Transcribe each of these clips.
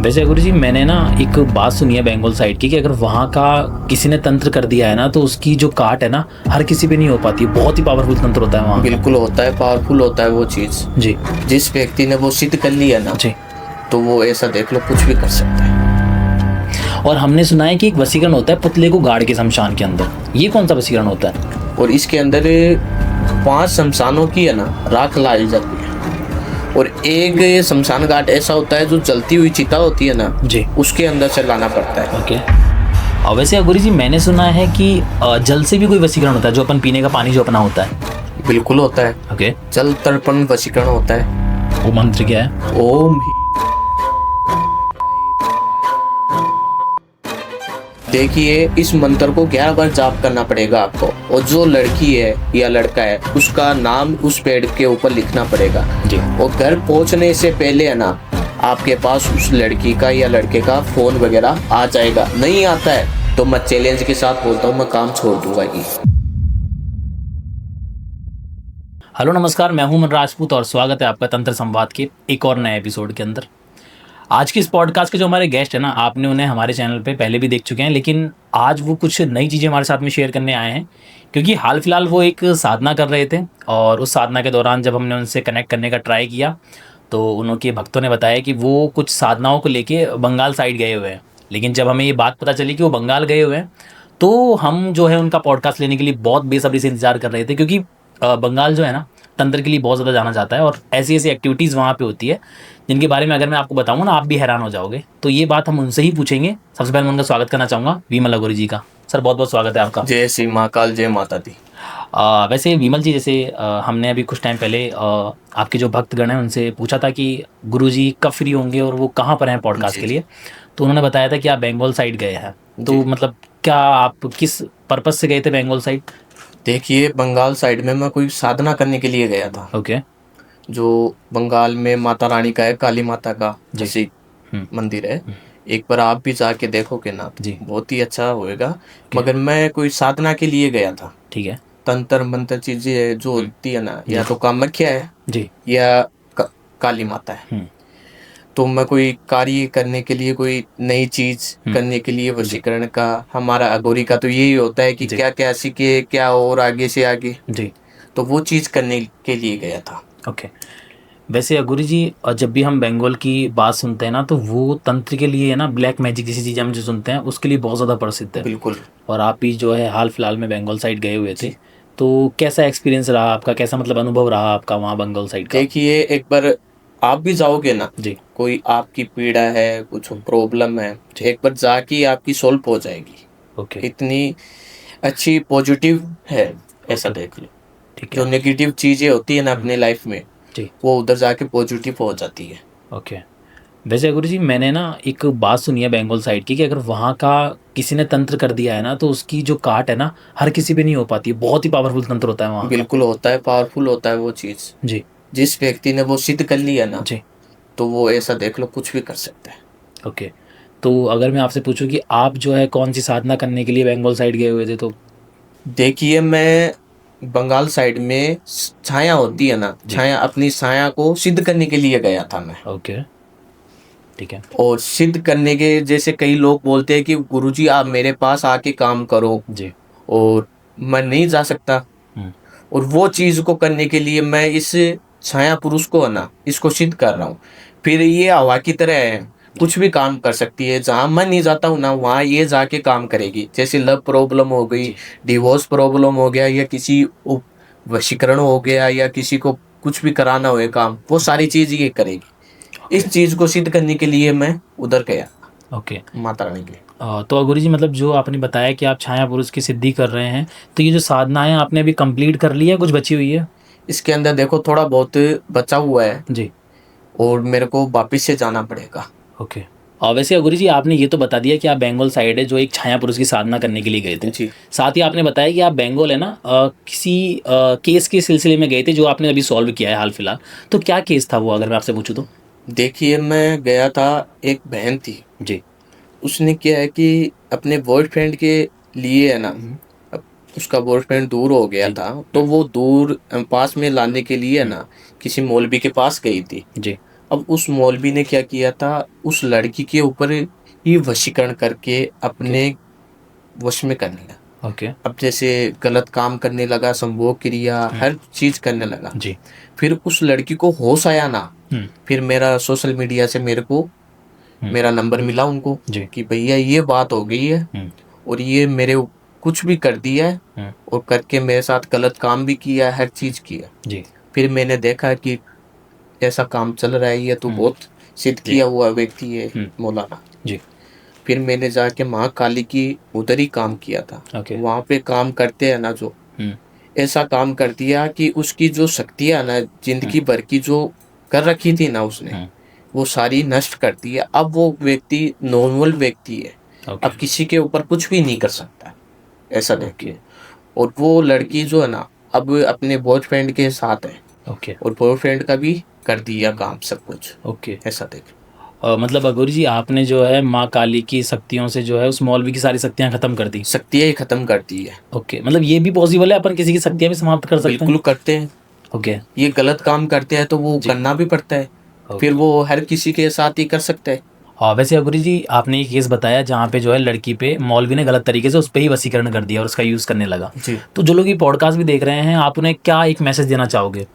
वैसे गुरु जी मैंने ना एक बात सुनी है बंगाल साइड की कि अगर वहाँ का किसी ने तंत्र कर दिया है ना तो उसकी जो काट है ना हर किसी पे नहीं हो पाती। बहुत ही पावरफुल तंत्र होता है वहाँ। बिल्कुल होता है, पावरफुल होता है वो चीज़। जी जिस व्यक्ति ने वो सिद्ध कर लिया ना, जी। तो वो ऐसा देख लो कुछ भी कर सकता है। और हमने सुना है कि एक वशीकरण होता है पुतले को गाड़ के शमशान के अंदर। ये कौन सा वशीकरण होता है? और इसके अंदर 5 शमशानों की है ना राख लाई जाती है। और एक ये शमशान घाट ऐसा होता है जो जलती हुई चिता होती है ना जी, उसके अंदर से लाना पड़ता है। ओके। और वैसे गुरु जी मैंने सुना है कि जल से भी कोई वशीकरण होता है, जो अपन पीने का पानी जो अपना होता है। बिल्कुल होता है। ओके। जल तर्पण वशीकरण होता है। वो मंत्र क्या है? ओम। देखिए इस मंत्र को 11 बार जाप करना पड़ेगा आपको। और जो लड़की है या लड़का है उसका नाम उस पेड़ के ऊपर लिखना पड़ेगा जी। और घर पहुंचने से पहले है ना आपके पास उस लड़की का या लड़के का फोन वगैरह आ जाएगा। नहीं आता है तो मैं चैलेंज के साथ बोलता हूँ, मैं काम छोड़ दूंगा ये। हेलो नमस्कार, मैं हूं मन राजपूत और स्वागत है आपका तंत्र संवाद के एक और नए एपिसोड के अंदर। आज की इस पॉडकास्ट के जो हमारे गेस्ट है ना, आपने उन्हें हमारे चैनल पे पहले भी देख चुके हैं, लेकिन आज वो कुछ नई चीज़ें हमारे साथ में शेयर करने आए हैं। क्योंकि हाल फिलहाल वो एक साधना कर रहे थे और उस साधना के दौरान जब हमने उनसे कनेक्ट करने का ट्राई किया तो उनके भक्तों ने बताया कि वो कुछ साधनाओं को लेके बंगाल साइड गए हुए हैं। लेकिन जब हमें ये बात पता चली कि वो बंगाल गए हुए हैं तो हम जो है उनका पॉडकास्ट लेने के लिए बहुत बेसब्री से इंतजार कर रहे थे। क्योंकि बंगाल जो है ना तंत्र के लिए बहुत ज़्यादा जाना जाता है और ऐसी ऐसी एक्टिविटीज़ वहाँ पे होती है जिनके बारे में अगर मैं आपको बताऊंगा ना आप भी हैरान हो जाओगे। तो ये बात हम उनसे ही पूछेंगे। सबसे पहले मैं उनका स्वागत करना चाहूँगा विमल अघोरी जी का। सर बहुत बहुत स्वागत है आपका। जय श्री महाकाल, जय माता दी। वैसे विमल जी, जैसे हमने अभी कुछ टाइम पहले आपके जो भक्तगण हैं उनसे पूछा था कि गुरुजी कब फ्री होंगे और वो कहाँ पर हैं पॉडकास्ट के लिए, तो उन्होंने बताया था कि आप बंगाल साइड गए हैं। तो मतलब क्या आप किस पर्पस से गए थे बंगाल साइड? देखिए बंगाल साइड में मैं कोई साधना करने के लिए गया था। ओके। जो बंगाल में माता रानी का है, काली माता का जी। प्रसिद्ध मंदिर है। एक बार आप भी जाके देखोगे ना तो जी। बहुत ही अच्छा होएगा। मगर मैं कोई साधना के लिए गया था। ठीक है। तंत्र मंत्र चीजें जो होती है ना, या तो कामाख्या है जी। या काली माता है। तो मैं कोई कार्य करने के लिए, कोई नई चीज करने के लिए, वशीकरण का हमारा अघोरी का तो यही होता है कि क्या क्या सीखे, क्या और आगे से आगे। जी। तो वो चीज करने के लिए गया था। ओके। वैसे अघोरी जी जब भी हम बंगाल की बात सुनते हैं ना तो वो तंत्र के लिए है ना, ब्लैक मैजिक जैसी चीज़ें हम जो सुनते हैं उसके लिए बहुत ज़्यादा प्रसिद्ध है। बिल्कुल। और आप भी जो है हाल फिलहाल में बंगाल साइड गए हुए थे, तो कैसा एक्सपीरियंस रहा आपका, कैसा मतलब अनुभव रहा आपका वहाँ बंगाल साइड का? देखिए एक बार आप भी जाओगे ना, जी। कोई आपकी पीड़ा है, कुछ प्रॉब्लम है, एक बार जाके आपकी सॉल्व हो जाएगी। ओके। इतनी अच्छी पॉजिटिव है, ऐसा देख लो। ठीक जो है। नेगेटिव चीजें होती है ना अपने लाइफ में, जी। वो उधर जाके पॉजिटिव हो जाती है। ओके। वैसे गुरु जी मैंने ना एक बात सुनी है बंगाल साइड की कि अगर वहाँ का किसी ने तंत्र कर दिया है ना तो उसकी जो काट है ना हर किसी पे नहीं हो पाती। बहुत ही पावरफुल तंत्र होता है वहाँ का। बिल्कुल होता है, पावरफुल होता है वो चीज। जी। जिस व्यक्ति ने वो सिद्ध कर लिया ना, जी। तो वो ऐसा देख लो कुछ भी कर सकता है। ओके। तो अगर मैं आपसे पूछूं कि आप जो है कौन सी साधना करने के लिए बंगाल साइड गए हुए थे तो? देखिए मैं बंगाल साइड में छाया होती है ना, छाया, अपनी छाया को सिद्ध करने के लिए गया था मैं। ओके। ठीक है। और सिद्ध करने के जैसे कई लोग बोलते हैं कि गुरुजी आप मेरे पास आके काम करो, जी। और मैं नहीं जा सकता। और वो चीज को करने के लिए मैं इस छाया पुरुष को है ना, इसको सिद्ध कर रहा हूँ। फिर ये हवा की तरह है, कुछ भी काम कर सकती है। जहाँ मैं नहीं जाता हूँ ना वहाँ ये जाके काम करेगी। जैसे लव प्रॉब्लम हो गई, डिवोर्स प्रॉब्लम हो गया, या किसी वशीकरण हो गया, या किसी को कुछ भी कराना हो काम, वो सारी चीज ये करेगी। इस चीज को सिद्ध करने के लिए मैं उधर गया। ओके। माता रानी के। तो गुरु जी मतलब जो आपने बताया कि आप छाया पुरुष की सिद्धि कर रहे हैं, तो ये जो साधना है आपने अभी कंप्लीट कर ली है, कुछ बची हुई है? इसके अंदर देखो थोड़ा बहुत बचा हुआ है जी। और मेरे को वापिस से जाना पड़ेगा। ओके। और वैसे गुरु जी आपने ये तो बता दिया कि आप बंगाल साइड है जो एक छाया पुरुष की साधना करने के लिए गए थे। जी। साथ ही आपने बताया कि आप बंगाल है ना किसी केस के सिलसिले में गए थे जो आपने अभी सॉल्व किया है हाल फिलहाल। तो क्या केस था वो, अगर मैं आपसे पूछूं तो? देखिए मैं गया था, एक बहन थी। जी। उसने क्या है कि अपने बॉयफ्रेंड के लिए है ना, अब उसका बॉयफ्रेंड दूर हो गया था, तो वो दूर पास में लाने के लिए है ना किसी मौलवी के पास गई थी। जी। अब उस मौलवी ने क्या किया था, उस लड़की के ऊपर ही वशीकरण करके अपने वश में करने लगा। ओके। अब जैसे गलत काम करने लगा, संभोग क्रिया, हर चीज करने लगा। जी। फिर उस लड़की को होश आया ना, हम्म। फिर मेरा सोशल मीडिया से मेरे को मेरा नंबर मिला उनको जी। कि भैया ये बात हो गई है और ये मेरे कुछ भी कर दिया है और करके मेरे साथ गलत काम भी किया है, हर चीज किया। जी। फिर मैंने देखा कि ऐसा काम चल रहा है, ये तो बहुत सिद्ध किया हुआ व्यक्ति है मौलाना। जी। फिर मैंने जाके महाकाली की उधर ही काम किया था। ओके। वहां पे काम करते हैं ना, जो ऐसा काम कर दिया कि उसकी जो शक्तियां ना जिंदगी भर की जो कर रखी थी ना उसने, वो सारी नष्ट कर दी है। अब वो व्यक्ति नॉर्मल व्यक्ति है, अब किसी के ऊपर कुछ भी नहीं कर सकता, ऐसा देखिए। और वो लड़की जो है ना, अब अपने बॉयफ्रेंड के साथ है ओके। और बॉयफ्रेंड का भी कर दिया काम सब कुछ, ओके। ऐसा देख। मतलब अघोरी जी, आपने जो है माँ काली की शक्तियों से जो है उस मौलवी की सारी शक्तियां खत्म कर दी। शक्तियां ही खत्म कर दी है। ओके, मतलब ये भी पॉसिबल है, अपन किसी की शक्तियां भी समाप्त कर सकते हैं? बिल्कुल करते हैं। ओके। ये गलत काम करते हैं तो वो करना भी पड़ता है, फिर वो हर किसी के साथ ही कर सकता है। हाँ, वैसे अघोरी जी, आपने एक केस बताया जहाँ पे जो है लड़की पे मौलवी ने गलत तरीके से उस पर ही वशीकरण कर दिया और उसका यूज़ करने लगा। जी। तो जो लोग ये पॉडकास्ट भी देख रहे हैं, आप उन्हें क्या एक मैसेज देना चाहोगे?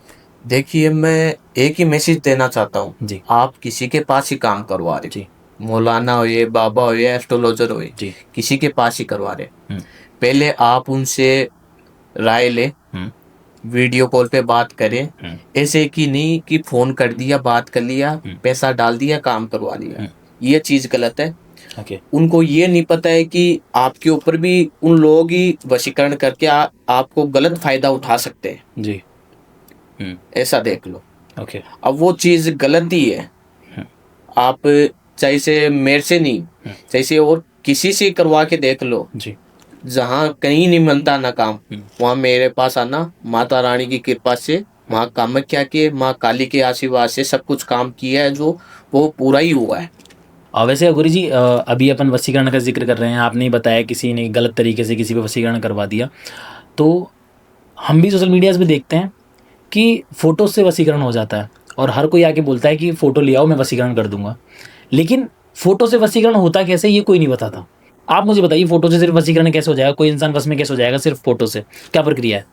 देखिए, मैं एक ही मैसेज देना चाहता हूँ जी। आप किसी के पास ही काम करवा रहे, जी। मौलाना हो ये, बाबा हो या एस्ट्रोलॉजर हो, जी। किसी के पास ही करवा रहे, पहले आप उनसे राय ले, वीडियो कॉल पे बात करें। ऐसे कि नहीं कि फोन कर दिया, बात कर लिया, पैसा डाल दिया, काम करवा लिया, ये चीज गलत है। उनको ये नहीं पता है कि आपके ऊपर भी उन लोग ही वशीकरण करके आपको गलत फायदा उठा सकते हैं। जी। ऐसा देख लो। ओके। अब वो चीज गलत ही है। आप चाहे से मेरे से नहीं, चाहे से और किसी से करवा के देख लो। जी। जहाँ कहीं नहीं बनता ना काम, वहाँ मेरे पास आना, माता रानी की कृपा से, माँ कामाख्या के, माँ काली के आशीर्वाद से सब कुछ काम किया है जो वो पूरा ही हुआ है। वैसे अघोरी जी, अभी अपन वशीकरण का जिक्र कर रहे हैं, आपने बताया किसी ने गलत तरीके से किसी पे वशीकरण करवा दिया, तो हम भी सोशल मीडियाज़ पे देखते हैं कि फ़ोटो से वशीकरण हो जाता है और हर कोई आके बोलता है कि फ़ोटो ले आओ, मैं वशीकरण कर दूंगा। लेकिन फ़ोटो से वशीकरण होता कैसे, ये कोई नहीं बताता। आप मुझे बताइए, फ़ोटो से सिर्फ वशीकरण कैसे हो जाएगा? कोई इंसान वश में कैसे हो जाएगा सिर्फ फ़ोटो से? क्या प्रक्रिया है?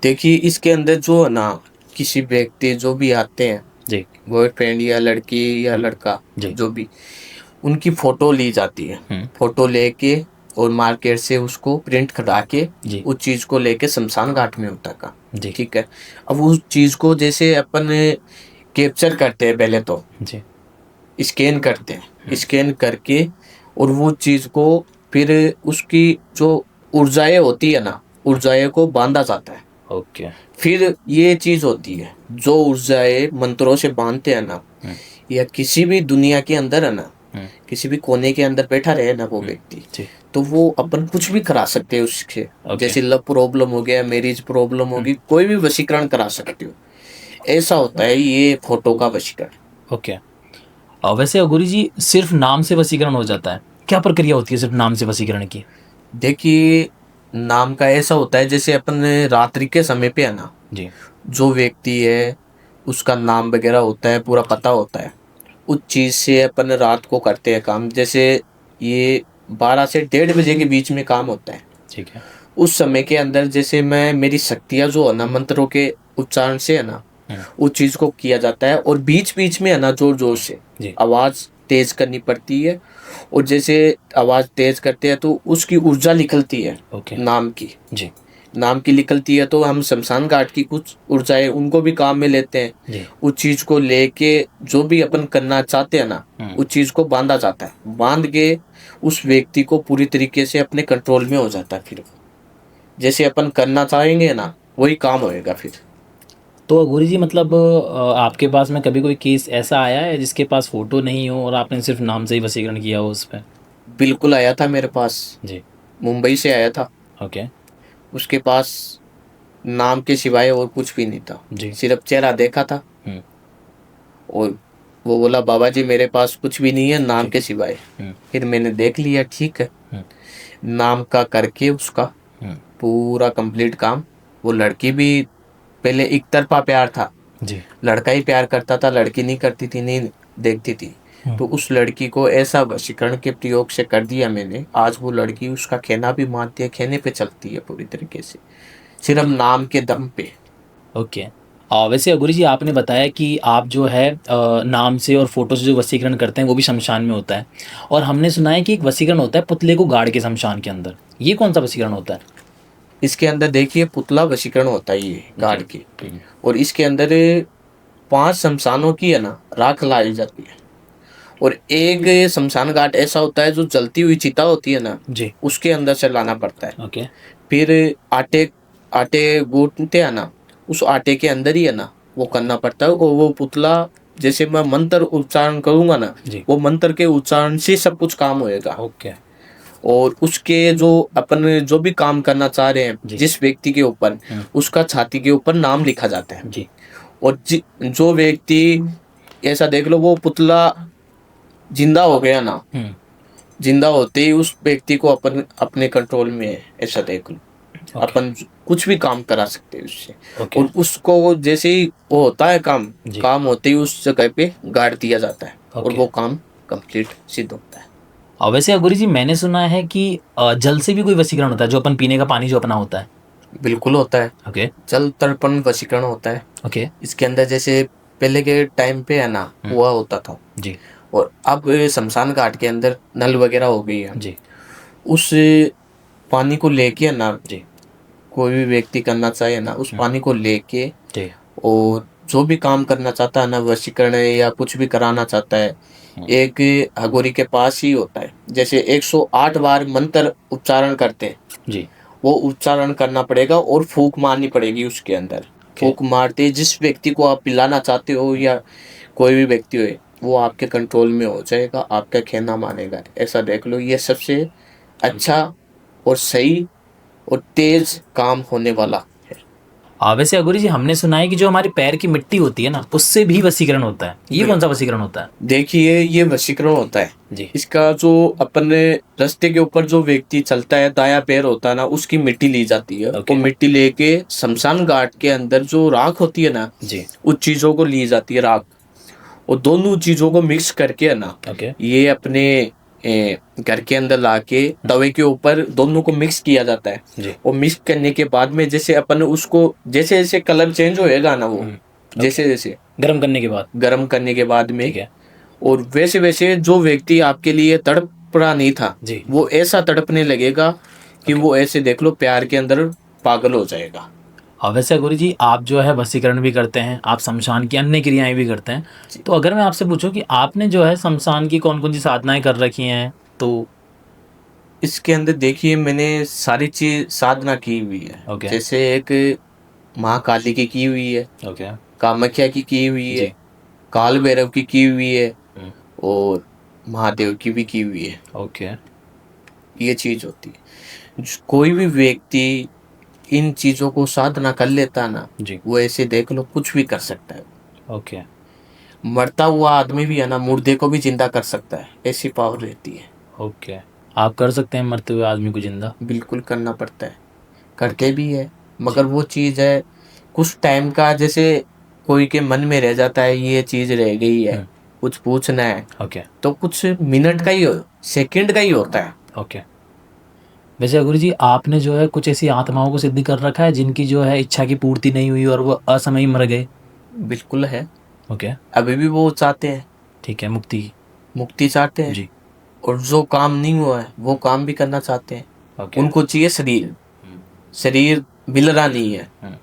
देखिए, इसके अंदर जो है ना, किसी व्यक्ति जो भी आते हैं, जी। बॉयफ्रेंड या लड़की या लड़का, जो भी, उनकी फ़ोटो ली जाती है। फ़ोटो लेके और मार्केट से उसको प्रिंट करा के उस चीज़ को लेके शमशान घाट में होता का, ठीक है। अब उस चीज़ को जैसे अपन कैप्चर करते हैं, पहले तो स्कैन करते हैं, स्कैन करके और वो चीज़ को फिर उसकी जो ऊर्जाएं होती है ना, ऊर्जाएं को बांधा जाता है। ओके। फिर ये चीज़ होती है, जो ऊर्जाएं मंत्रों से बांधते हैं ना, या किसी भी दुनिया के अंदर है ना, किसी भी कोने के अंदर बैठा रहे ना वो व्यक्ति, तो वो अपन कुछ भी करा सकते हैं उसके। जैसे लव प्रॉब्लम हो गया, मैरिज प्रॉब्लम होगी, कोई भी वशीकरण करा सकते हो। ऐसा होता है ये फोटो का वशीकरण। ओके। वैसे अघोरी जी, सिर्फ नाम से वशीकरण हो जाता है? क्या प्रक्रिया होती है सिर्फ नाम से वशीकरण की? देखिए, नाम का ऐसा होता है, जैसे अपन रात्रि के समय पे है ना, जो व्यक्ति है उसका नाम वगैरह होता है, पूरा पता होता है, उस चीज़ से अपन रात को करते हैं काम। जैसे ये 12 से 1:30 बजे के बीच में काम होता है, ठीक है। उस समय के अंदर जैसे मेरी शक्तियाँ जो है ना, मंत्रों के उच्चारण से है ना, उस चीज़ को किया जाता है। और बीच बीच में है ना, जोर जोर से आवाज़ तेज करनी पड़ती है, और जैसे आवाज़ तेज करते हैं तो उसकी ऊर्जा निकलती है। नाम की नाम की निकलती है, तो हम शमशान घाट की कुछ ऊर्जाएं उनको भी काम में लेते हैं। उस चीज़ को लेके जो भी अपन करना चाहते हैं ना, उस चीज़ को बांधा जाता है, बांध के उस व्यक्ति को पूरी तरीके से अपने कंट्रोल में हो जाता है। फिर जैसे अपन करना चाहेंगे ना, वही काम होएगा फिर। तो अघोरी जी, मतलब आपके पास में कभी कोई केस ऐसा आया है जिसके पास फ़ोटो नहीं हो और आपने सिर्फ नाम से ही वशीकरण किया हो उस पर? बिल्कुल आया था मेरे पास, मुंबई से आया था। ओके। उसके पास नाम के सिवाय और कुछ भी नहीं था, सिर्फ चेहरा देखा था और वो बोला, बाबा जी मेरे पास कुछ भी नहीं है नाम के सिवाय। फिर मैंने देख लिया, ठीक है, नाम का करके उसका पूरा कंप्लीट काम। वो लड़की भी पहले एक तरफा प्यार था, जी। लड़का ही प्यार करता था, लड़की नहीं करती थी, नहीं देखती थी। तो उस लड़की को ऐसा वशीकरण के प्रयोग से कर दिया मैंने, आज वो लड़की उसका कहना भी मानती है, कहने पे चलती है पूरी तरीके से, सिर्फ नाम के दम पे। ओके। वैसे गुरु जी आपने बताया कि आप जो है नाम से और फ़ोटो से जो वशीकरण करते हैं वो भी शमशान में होता है, और हमने सुना है कि एक वशीकरण होता है पुतले को गाड़ के शमशान के अंदर। ये कौन-सा वशीकरण होता है? इसके अंदर देखिए पुतला वशीकरण होता है ये गाड़ के, हुँ। और इसके अंदर 5 शमशानों की है ना राख लाई जाती है, और एक शमशान घाट ऐसा होता है जो जलती हुई चिता होती है ना, जी। उसके अंदर से लाना पड़ता है। ओके। फिर आटे आटे गूँथते हैं ना, उस आटे के अंदर ही है ना वो करना पड़ता है, और वो पुतला जैसे मैं मंत्र उच्चारण करूँगा ना, जी। वो मंत्र के उच्चारण से सब कुछ काम होएगा। ओके। और उसके जो अपन जो भी काम करना चाह रहे हैं जी। जिस व्यक्ति के ऊपर, हुँ। उसका छाती के ऊपर नाम लिखा जाता है। जी। और जो व्यक्ति, ऐसा देख लो वो पुतला जिंदा हो गया ना, हुँ। जिंदा होते ही उस व्यक्ति को अपन अपने कंट्रोल में है, ऐसा देख लो। ओके। अपन कुछ भी काम करा सकते हैं उससे, ओके। और उसको जैसे ही वो होता है काम, जी। काम होते ही उस जगह पे गाड़ दिया जाता है, और ओके। वो काम कंप्लीट सिद्ध होता है। वैसे गुरु जी मैंने सुना है कि जल से भी कोई वशीकरण होता है, जो अपन पीने का पानी जो अपना होता है? बिल्कुल होता है, ओके। जल तर्पण वशीकरण होता है। ओके। इसके अंदर जैसे पहले के टाइम पे है ना हुआ होता था, जी। और अब शमशान घाट के अंदर नल वगैरह हो गई है। जी। उस पानी को लेके है ना, जी। कोई भी व्यक्ति करना चाहे ना, उस पानी को लेके, जी। और जो भी काम करना चाहता है ना, वशीकरण या कुछ भी कराना चाहता है, एक हगोरी के पास ही होता है। जैसे 108 बार मंत्र उच्चारण करते हैं, जी। वो उच्चारण करना पड़ेगा और फूंक मारनी पड़ेगी उसके अंदर। फूंक मारते ही जिस व्यक्ति को आप पिलाना चाहते हो या कोई भी व्यक्ति हो, वो आपके कंट्रोल में हो जाएगा, आपका कहना मानेगा। ऐसा देख लो, ये सबसे अच्छा और सही और तेज काम होने वाला है। वैसे गुरु जी हमने सुना है कि जो हमारे पैर की मिट्टी होती है ना, उससे भी वशीकरण होता है। ये कौन सा वशीकरण होता है? देखिए ये वशीकरण होता है जी। इसका, जो अपने रास्ते के ऊपर जो व्यक्ति चलता है, दाया पैर होता है ना, उसकी मिट्टी ली जाती है। ओके। वो मिट्टी लेके शमशान घाट के अंदर जो राख होती है ना, जी। उस चीजों को ली जाती है राख, और दोनों चीजों को मिक्स करके है ना, ओके। ये अपने घर के अंदर लाके तवे के ऊपर दोनों को मिक्स किया जाता है। जी। और मिक्स करने के बाद में जैसे अपन उसको, जैसे जैसे कलर चेंज होएगा ना, वो जैसे जैसे गर्म करने के बाद? गर्म करने के बाद में, ठीक है। और वैसे वैसे जो व्यक्ति आपके लिए तड़प रहा नहीं था, जी। वो ऐसा तड़पने लगेगा कि वो ऐसे देख लो प्यार के अंदर पागल हो जाएगा। वैसे गुरु जी आप जो है वशीकरण भी करते हैं, आप शमशान की अन्य क्रियाएं भी करते हैं, तो अगर मैं आपसे पूछूं कि आपने जो है शमशान की कौन कौन सी साधनाएं कर रखी हैं, तो इसके अंदर देखिए मैंने सारी चीज साधना की हुई है। ओके। जैसे एक महाकाली की हुई है, ओके। कामाख्या की हुई है, जी। काल भैरव की हुई है, हम्म। और महादेव की भी की हुई है। ओके। ये चीज होती है, कोई भी व्यक्ति इन चीजों को साधना कर लेता है ना, जी। वो ऐसे देख लो कुछ भी कर सकता है। ओके। मरता हुआ आदमी भी है ना, मुर्दे को भी जिंदा कर सकता है, ऐसी पावर रहती है। ओके। आप कर सकते हैं मरते हुए आदमी को जिंदा? बिल्कुल करना पड़ता है, करते भी है, मगर वो चीज़ है कुछ टाइम का, जैसे कोई के मन में रह जाता है ये चीज़ रह गई है, कुछ पूछना है, ओके। तो कुछ मिनट का ही सेकंड का ही होता है। ओके। वैसे गुरु जी आपने जो है कुछ ऐसी आत्माओं को सिद्ध कर रखा है जिनकी जो है इच्छा की पूर्ति नहीं हुई और वो असमय मर गए? बिल्कुल है, ओके। अभी भी वो चाहते हैं, ठीक है, मुक्ति। मुक्ति चाहते हैं, जी। और जो काम नहीं हुआ है वो काम भी करना चाहते हैं। ओके। उनको चाहिए शरीर, शरीर मिल रहा नहीं है। हम्म।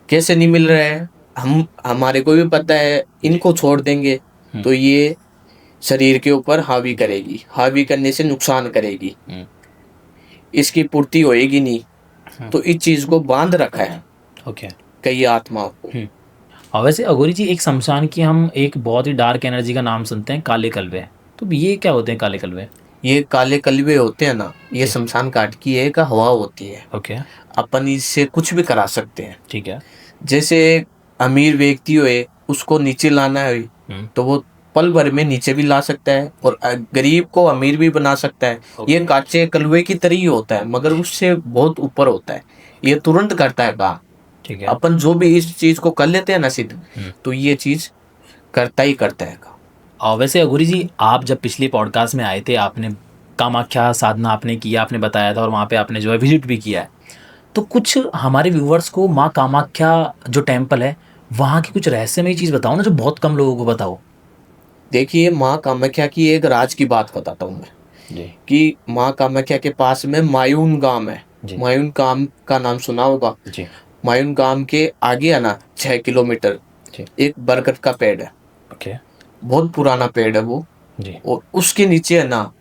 कैसे नहीं मिल रहा है, हम हमारे को भी पता है, इनको छोड़ देंगे तो ये शरीर के ऊपर हावी करेगी, हावी करने से नुकसान करेगी, इसकी पूर्ति होएगी नहीं, तो इस चीज को बांध रखा है ओके। कई आत्माओं को। और वैसे अघोरी जी एक शमशान की हम एक बहुत ही डार्क एनर्जी का नाम सुनते हैं, काले कलवे। तो ये क्या होते हैं काले कलवे? ये काले कलवे होते हैं ना, ये शमशान घाट की एक हवा होती है। ओके। अपन इससे कुछ भी करा सकते हैं। ठीक है। जैसे अमीर व्यक्ति हुए, उसको नीचे लाना है तो वो पल भर में नीचे भी ला सकता है, और गरीब को अमीर भी बना सकता है। ये काचे कलवे की तरह ही होता है, मगर उससे बहुत ऊपर होता है, ये तुरंत करता है काम। ठीक है। अपन जो भी इस चीज को कर लेते हैं ना सिद्ध, तो ये चीज करता ही करता है। वैसे अघोरी जी, आप जब पिछले पॉडकास्ट में आए थे, आपने कामाख्या साधना आपने किया, आपने बताया था, और वहाँ पे आपने जो है विजिट भी किया है, तो कुछ हमारे व्यूवर्स को माँ कामाख्या जो टेम्पल है वहाँ की कुछ रहस्यमय चीज़ बताओ ना, जो बहुत कम लोगों को बताओ। देखिए, माँ कामाख्या की एक राज की बात बताता हूँ मैं जी कि माँ कामाख्या के पास में मायून गांव है। जी। मायून गांव का नाम सुना होगा। जी मायून गांव के आगे है ना 6 किलोमीटर जी। एक बरगद का पेड़ है। ओके। बहुत पुराना पेड़ है वो। जी। और उसके नीचे है ना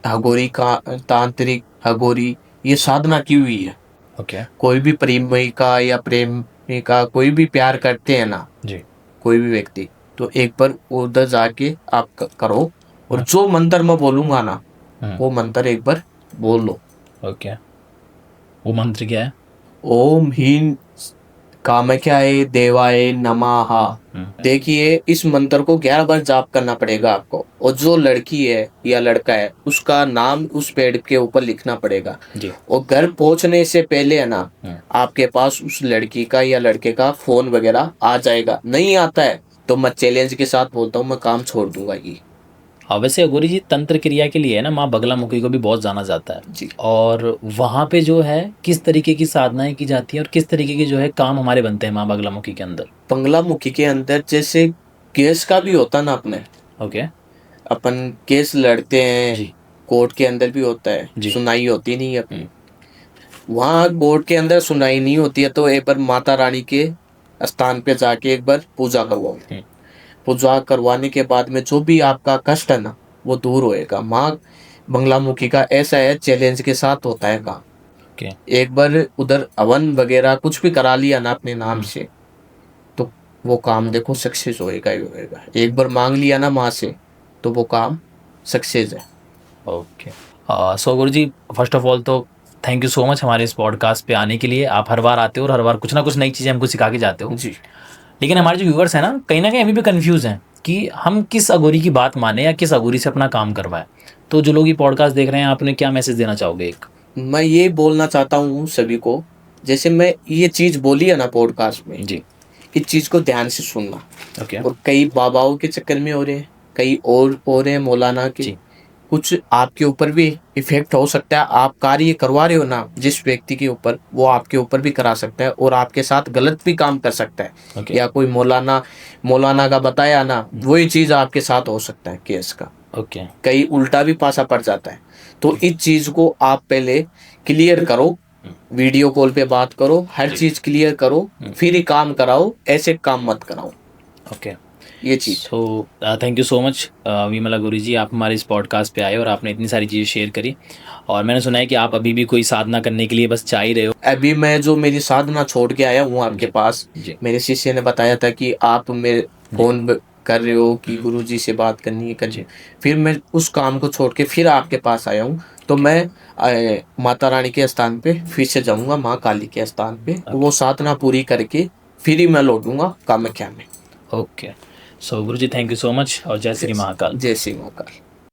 हगोरी का तांत्रिक हगोरी ये साधना की हुई है। ओके। कोई भी प्रेमिका या प्रेमिका कोई भी प्यार करते हैं ना, जी। कोई भी व्यक्ति, तो एक बार उधर जाके आप करो, और जो मंत्र मैं बोलूंगा ना वो मंत्र एक बार बोल लो। ओके। वो मंत्र क्या है? ओम ह्रीं कामाख्याय देवाय नमः। देखिए, इस मंत्र को 11 बार जाप करना पड़ेगा आपको, और जो लड़की है या लड़का है उसका नाम उस पेड़ के ऊपर लिखना पड़ेगा। जी। और घर पहुंचने से पहले है ना आपके पास उस लड़की का या लड़के का फोन वगैरह आ जाएगा। नहीं आता है तो मैं चैलेंज के साथ बोलता हूँ, मैं काम छोड़ दूंगा ये। वैसे अघोरी जी, तंत्र क्रिया के लिए है ना माँ बगलामुखी को भी बहुत जाना जाता है जी। और वहाँ पे जो है किस तरीके की साधनाएं की जाती हैं और किस तरीके के जो है काम हमारे बनते हैं माँ बगलामुखी के अंदर? बंगलामुखी के अंदर जैसे केस का भी होता ना अपने, ओके। अपन केस लड़ते हैं जी कोर्ट के अंदर भी होता है, जी। सुनाई होती नहीं है अपनी। वहाँ कोर्ट के अंदर सुनाई नहीं होती है तो एक बार माता रानी के स्थान पे जाके एक बार पूजा करवाओ। पूजा करवाने के बाद में जो भी आपका कष्ट है ना वो दूर होएगा। माँ बंगलामुखी का ऐसा है, चैलेंज के साथ होता है काम। ओके। एक बार उधर हवन वगैरह कुछ भी करा लिया ना अपने नाम से, तो वो काम देखो सक्सेस होएगा ही होएगा। एक बार मांग लिया ना माँ से तो वो काम सक्सेस है। Okay. So Guru ji, first of all तो थैंक यू सो मच हमारे इस पॉडकास्ट पे आने के लिए। आप हर बार आते हो और हर बार कुछ ना कुछ नई चीज़ें हमको सिखा के जाते हो। जी। लेकिन हमारे जो व्यूवर्स हैं ना कहीं अभी भी कंफ्यूज हैं कि हम किस अघोरी की बात माने या किस अघोरी से अपना काम करवाएं। तो जो लोग ये पॉडकास्ट देख रहे हैं, आपने क्या मैसेज देना चाहोगे? एक मैं ये बोलना चाहता हूँ सभी को, जैसे मैं ये चीज बोली है ना पॉडकास्ट में, जी। इस चीज को ध्यान से सुनना। ओके। और कई बाबाओं के चक्कर में हो रहे हैं, कई और हो रहे हैं मौलाना के। जी। कुछ आपके ऊपर भी इफेक्ट हो सकता है। आप कार्य करवा रहे हो ना जिस व्यक्ति के ऊपर, वो आपके ऊपर भी करा सकता है और आपके साथ गलत भी काम कर सकता है। ओके। या कोई मौलाना का बताया ना वही चीज आपके साथ हो सकता है केस का। ओके। कई उल्टा भी पासा पड़ जाता है। तो इस चीज को आप पहले क्लियर करो, वीडियो कॉल पे बात करो, हर चीज क्लियर करो, फिर ही काम कराओ, ऐसे काम मत कराओ। ओके। ये चीज। So thank you so much Vimla Guru ji, आप हमारे इस पॉडकास्ट पे आए और आपने इतनी सारी चीज़ें शेयर करी। और मैंने सुना है कि आप अभी भी कोई साधना करने के लिए बस चाह ही रहे हो। अभी मैं जो मेरी साधना छोड़ के आया हूँ आपके पास, मेरे शिष्य ने बताया था कि आप मेरे फोन कर रहे हो कि गुरु जी से बात करनी है। फिर मैं उस काम को छोड़ के फिर आपके पास आया हूँ। तो मैं माता रानी के स्थान पे फिर से जाऊँगा, माँ काली के स्थान पे, वो साधना पूरी करके फिर ही मैं लौटूंगा कामाख्या में। Okay. So Guru ji, thank you so much और जय श्री महाकाल। जय श्री महाकाल।